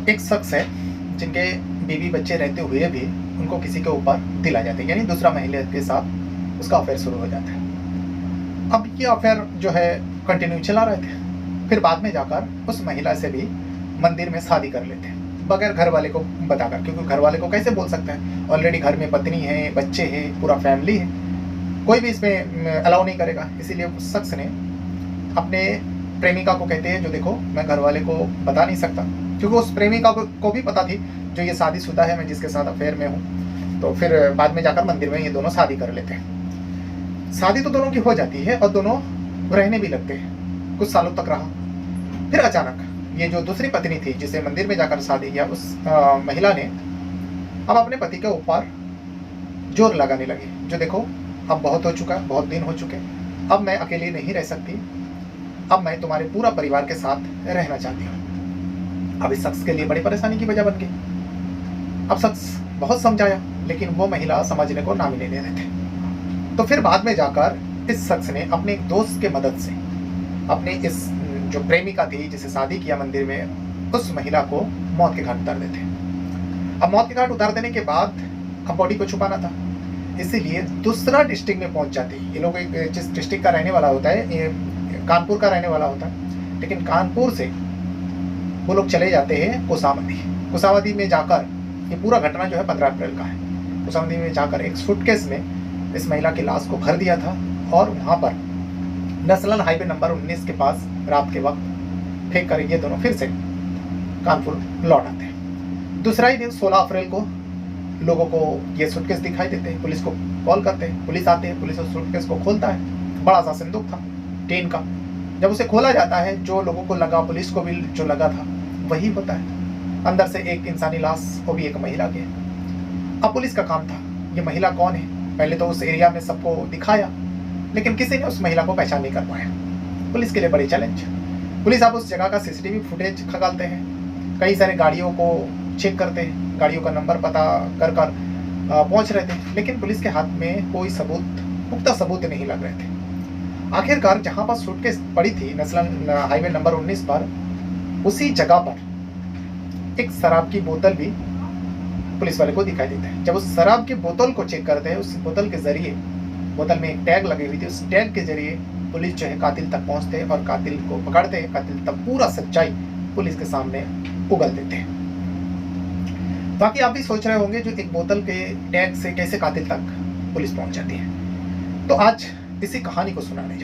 एक शख्स है जिनके बीवी बच्चे रहते हुए भी उनको किसी के ऊपर दिल आ जाते हैं, यानी दूसरा महिला के साथ उसका अफेयर शुरू हो जाता है। अब ये अफेयर जो है कंटिन्यू चला रहे थे, फिर बाद में जाकर उस महिला से भी मंदिर में शादी कर लेते हैं बगैर घर वाले को बताकर, क्योंकि घर वाले को कैसे बोल सकते हैं, ऑलरेडी घर में पत्नी है, बच्चे हैं, पूरा फैमिली है, कोई भी इसमें अलाउ नहीं करेगा। इसीलिए उस शख्स ने अपने प्रेमिका को कहते हैं, जो देखो मैं घर वाले को बता नहीं सकता, क्योंकि उस प्रेमिका को भी पता थी जो ये शादीशुदा है, मैं जिसके साथ अफेयर में हूँ। तो फिर बाद में जाकर मंदिर में ये दोनों शादी कर लेते हैं। शादी तो दोनों की हो जाती है और दोनों रहने भी लगते हैं, कुछ सालों तक रहा। फिर अचानक ये जो दूसरी पत्नी थी जिसे मंदिर में जाकर शादी किया, उस महिला ने अब अपने पति के ऊपर जोर लगाने लगी, जो देखो अब बहुत हो चुका, बहुत दिन हो चुके, अब मैं अकेली नहीं रह सकती, अब मैं तुम्हारे पूरा परिवार के साथ रहना चाहती हूँ। अब इस शख्स के लिए बड़ी परेशानी की वजह बन गई। अब शख्स बहुत समझाया, लेकिन वो महिला समझने को नाम ही नहीं ले रहे थे। तो फिर बाद में जाकर इस शख्स ने अपने एक दोस्त के मदद से अपने इस जो प्रेमिका थी जिसे शादी किया मंदिर में, उस महिला को मौत के घाट उतार देते। अब मौत के घाट उतार देने के बाद अब बॉडी को छुपाना था, इसीलिए दूसरा डिस्ट्रिक्ट में पहुंच जाते हैं। ये लोग जिस डिस्ट्रिक्ट का रहने वाला होता है, ये कानपुर का रहने वाला होता है, लेकिन कानपुर से वो लोग चले जाते हैं कुसावती। कुसावती में जाकर, ये पूरा घटना जो है 15 अप्रैल का है, कुसावती में जाकर एक सूटकेस में इस महिला की लाश को भर दिया था और वहाँ पर नसलन हाईवे नंबर 19 के पास रात के वक्त फेंक कर ये दोनों फिर से कानपुर लौट आते हैं। दूसरा ही दिन 16 अप्रैल को लोगों को ये सूटकेस दिखाई देते हैं, पुलिस को कॉल करते हैं, पुलिस आते हैं, पुलिस उस सूटकेस को खोलता है। बड़ा सा संदूक था टीन का, जब उसे खोला जाता है जो लोगों को लगा, पुलिस को भी जो लगा था वही होता है। अंदर से एक इंसानी लाश, वो भी एक महिला की। अब पुलिस का काम था ये महिला कौन है, पहले तो उस एरिया में सबको दिखाया, लेकिन किसी ने उस महिला को पहचान नहीं कर पाया। पुलिस के लिए बड़ी चैलेंज। पुलिस अब उस जगह का सीसीटीवी फुटेज खंगालते हैं, कई सारे गाड़ियों को चेक करते हैं, गाड़ियों का नंबर पता कर पहुंच रहे थे, लेकिन पुलिस के हाथ में कोई सबूत, पुख्ता सबूत नहीं लग रहे थे। आखिरकार जहां पर सूटकेस पड़ी थी नसलन हाईवे नंबर 19 पर, उसी जगह पर एक शराब की बोतल भी पुलिस वाले को दिखाई देता है। जब उस शराब की बोतल को चेक करते हैं, उस बोतल के जरिए, बोतल में एक टैग लगी हुई थी, उस टैग के जरिए पुलिस जो है कातिल तक पहुंचते हैं और कातिल को पकड़ते हैं। कातिल तब पूरा सच्चाई पुलिस के सामने उगल देते हैं। बाकी आप भी सोच रहे होंगे जो एक बोतल के टैग से कैसे कातिल तक पुलिस पहुंच जाती है। तो आज इसी कहानी को सुनाने जा